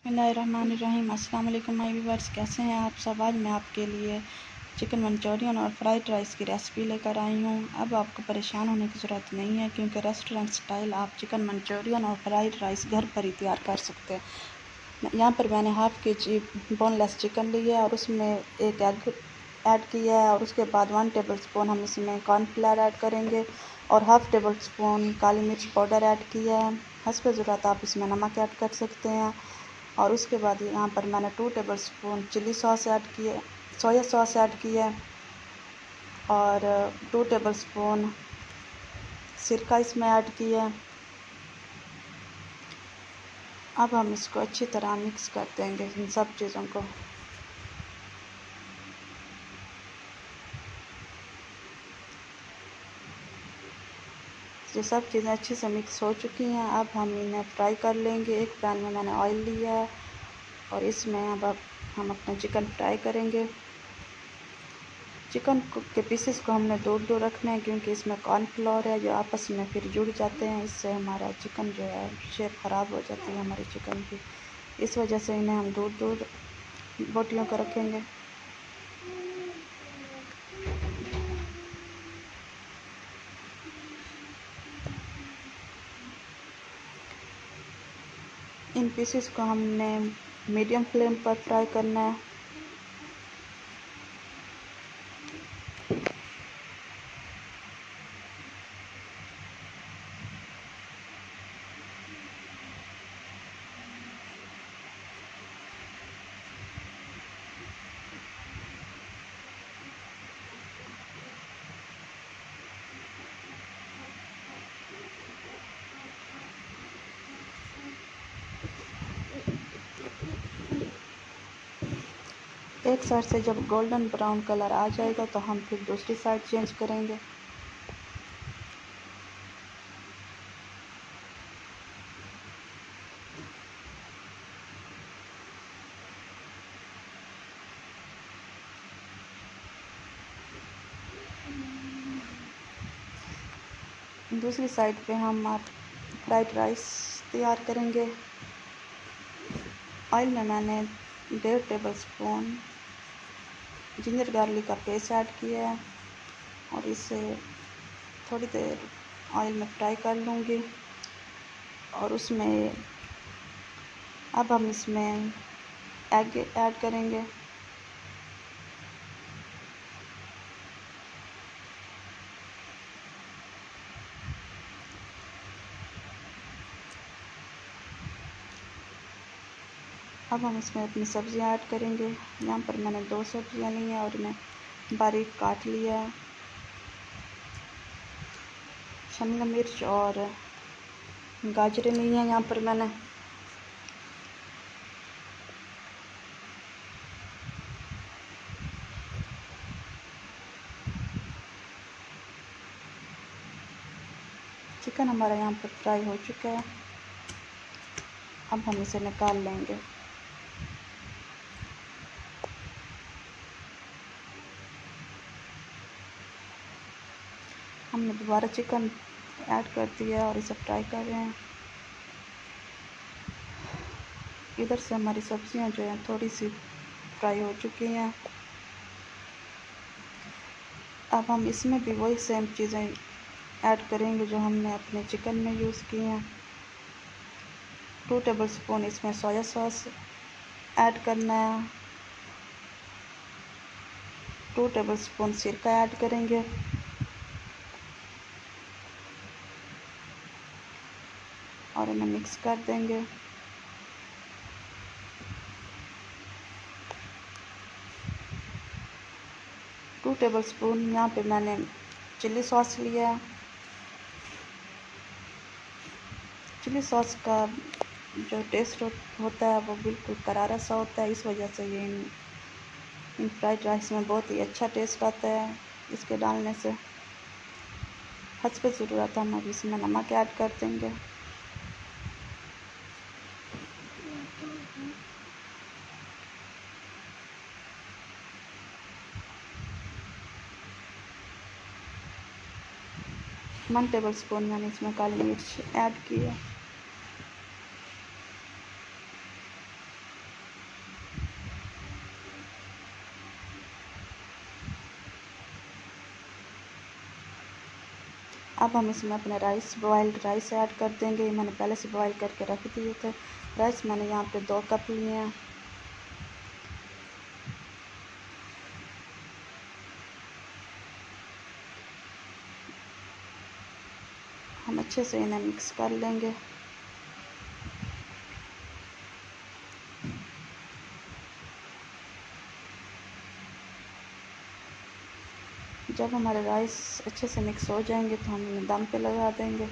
बिस्मिल्लाहिर्रहमानिर्रहीम। अस्सलाम वालेकुम माय व्यूअर्स, कैसे हैं आप सब। आज मैं आपके लिए चिकन मंचूरियन और फ्राइड राइस की रेसिपी लेकर आई हूँ। अब आपको परेशान होने की ज़रूरत नहीं है, क्योंकि रेस्टोरेंट स्टाइल आप चिकन मंचूरियन और फ्राइड राइस घर पर ही तैयार कर सकते हैं। यहाँ पर मैंने हाफ़ केजी बोनलेस चिकन ली है और उसमें एक एग ऐड किया है, और उसके बाद 1 टेबल स्पून हम इसमें कॉर्नफ्लावर ऐड करेंगे और हाफ़ टेबल स्पून काली मिर्च पाउडर ऐड किया है। हस्ब ज़रूरत आप इसमें नमक ऐड कर सकते हैं। और उसके बाद यहाँ पर मैंने 2 tablespoon chilli sauce add किए, सोया सॉस ऐड की है, और 2 टेबल स्पून सिरका इसमें ऐड किया है। अब हम इसको अच्छी तरह मिक्स कर देंगे इन सब चीज़ों को। ये सब चीज़ें अच्छे से मिक्स हो चुकी हैं। अब हम इन्हें फ्राई कर लेंगे। एक पैन में मैंने ऑयल लिया है और इसमें अब हम अपना चिकन फ्राई करेंगे। चिकन के पीसेस को हमने दूर दूर रखना है, क्योंकि इसमें कॉर्नफ्लोर है जो आपस में फिर जुड़ जाते हैं। इससे हमारा चिकन जो है शेप ख़राब हो जाती है हमारे चिकन की। इस वजह से इन्हें हम दूर दूर बोटियों को रखेंगे। इन पीसेस को हमने मीडियम फ्लेम पर फ्राई करना है। एक साइड से जब गोल्डन ब्राउन कलर आ जाएगा तो हम फिर दूसरी साइड चेंज करेंगे। दूसरी साइड पे हम फ्राइड राइस तैयार करेंगे। ऑयल में मैंने 1.5 टेबल स्पून जिंजर गार्लिक का पेस्ट ऐड किया है और इसे थोड़ी देर ऑयल में फ्राई कर लूँगी। और उसमें अब हम इसमें एग ऐड करेंगे। अब हम इसमें अपनी सब्जियां ऐड करेंगे। यहाँ पर मैंने 2 सब्जियां ली हैं और इन्हें बारीक काट लिया है। शिमला मिर्च और गाजरें ली हैं यहाँ पर मैंने। चिकन हमारा यहाँ पर फ्राई हो चुका है। अब हम इसे निकाल लेंगे। हमने दोबारा चिकन ऐड कर दिया और इसे फ्राई कर रहे हैं। इधर से हमारी सब्जियां जो हैं थोड़ी सी फ्राई हो चुकी हैं। अब हम इसमें भी वही सेम चीज़ें ऐड करेंगे जो हमने अपने चिकन में यूज़ की हैं। 2 टेबल स्पून इसमें सोया सॉस ऐड करना है। 2 टेबल स्पून सिरका ऐड करेंगे। और इन्हें मिक्स कर देंगे। टू टेबल स्पून यहाँ पे मैंने चिली सॉस लिया है। चिली सॉस का जो टेस्ट होता है वो बिल्कुल करारा सा होता है। इस वजह से ये इन फ्राइड राइस में बहुत ही अच्छा टेस्ट आता है इसके डालने से। हस्ब ज़रूरत हम अब इसमें नमक ऐड कर देंगे। वन टेबल स्पून मैंने इसमें काली मिर्च ऐड की है। अब हम इसमें अपने बॉइल्ड राइस ऐड कर देंगे। मैंने पहले से बॉईल करके रख दिए थे। राइस मैंने यहाँ पे 2 कप लिए हैं। हम अच्छे से इन्हें मिक्स कर लेंगे। जब हमारे राइस अच्छे से मिक्स हो जाएंगे तो हम इन्हें दम पे लगा देंगे।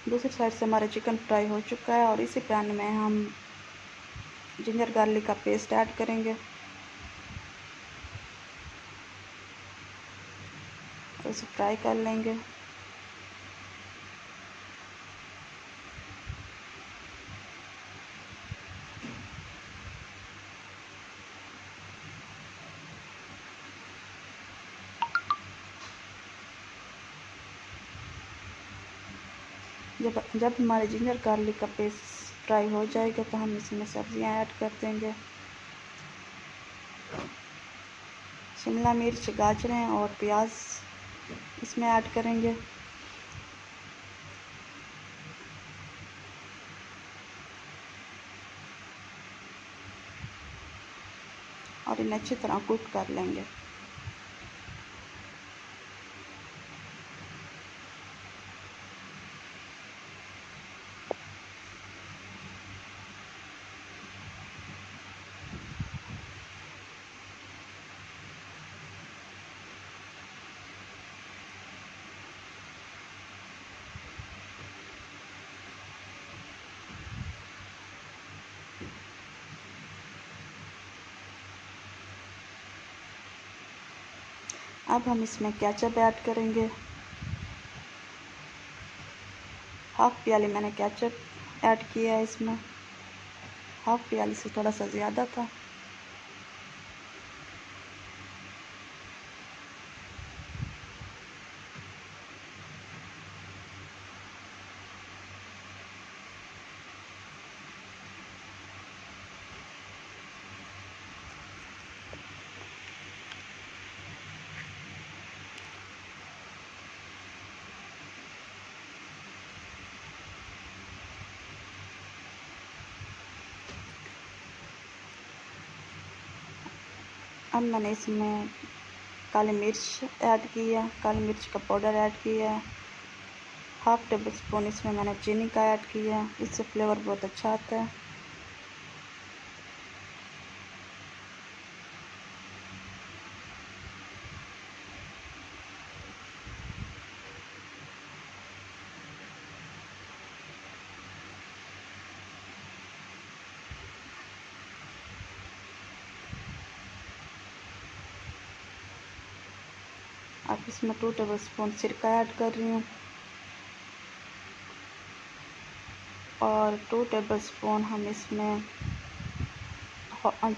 दूसरी साइड से हमारा चिकन फ्राई हो चुका है और इसी पैन में हम जिंजर गार्लिक का पेस्ट ऐड करेंगे और इसे फ्राई कर लेंगे। जब हमारे जिंजर गार्लिक का पेस्ट फ्राई हो जाएगा तो हम इसमें सब्जियां ऐड कर देंगे। शिमला मिर्च, गाजरें और प्याज इसमें ऐड करेंगे और इन्हें अच्छी तरह कुक कर लेंगे। अब हम इसमें केचप ऐड करेंगे। हाफ प्याली मैंने केचप ऐड किया है इसमें। हाफ प्याली से थोड़ा सा ज़्यादा था। अब मैंने इसमें काली मिर्च ऐड की है, काली मिर्च का पाउडर ऐड किया है। हाफ टेबल स्पून इसमें मैंने चीनी का ऐड किया है, इससे फ्लेवर बहुत अच्छा आता है। अब इसमें 2 टेबल स्पून सिरका ऐड कर रही हूँ और 2 टेबल स्पून हम इसमें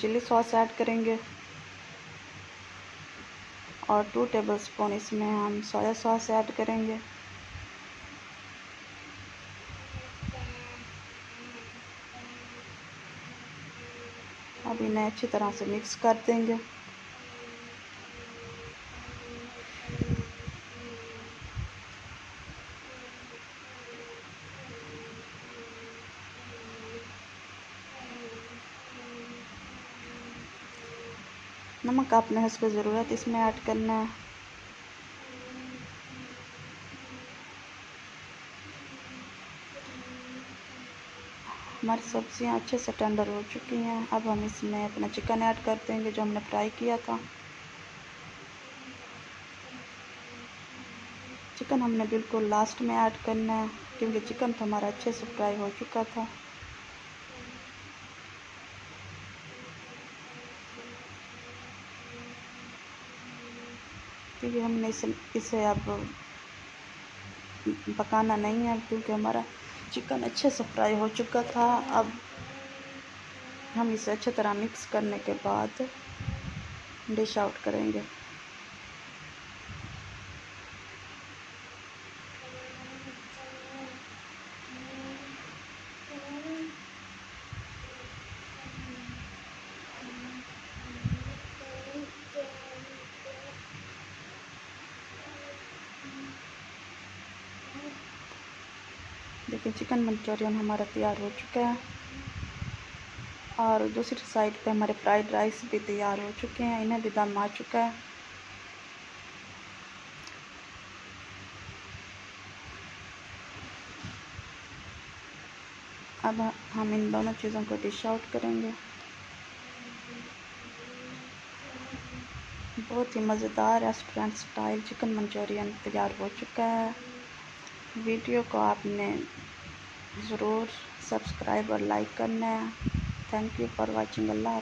चिली सॉस ऐड करेंगे और 2 टेबल स्पून इसमें हम सोया सॉस ऐड करेंगे। अब इन्हें अच्छी तरह से मिक्स कर देंगे। नमक अपने हस्ब ज़रूरत इसमें ऐड करना है। हमारी सब्जियां अच्छे से टेंडर हो चुकी हैं। अब हम इसमें अपना चिकन ऐड कर देंगे जो हमने फ्राई किया था। चिकन हमने बिल्कुल लास्ट में ऐड करना है क्योंकि चिकन तो हमारा अच्छे से फ्राई हो चुका था। क्योंकि हमने इसे अब पकाना नहीं है क्योंकि हमारा चिकन अच्छे से फ्राई हो चुका था। अब हम इसे अच्छी तरह मिक्स करने के बाद डिश आउट करेंगे। देखिए चिकन मंचूरियन हमारा तैयार हो चुका है और दूसरी साइड पे हमारे फ्राइड राइस भी तैयार हो चुके हैं, इन्हें भी दम आ चुका है। अब हम इन दोनों चीज़ों को डिश आउट करेंगे। बहुत ही मज़ेदार रेस्टोरेंट स्टाइल चिकन मंचूरियन तैयार हो चुका है। वीडियो को आपने ज़रूर सब्सक्राइब और लाइक करना है। Thank you for watching. Allah.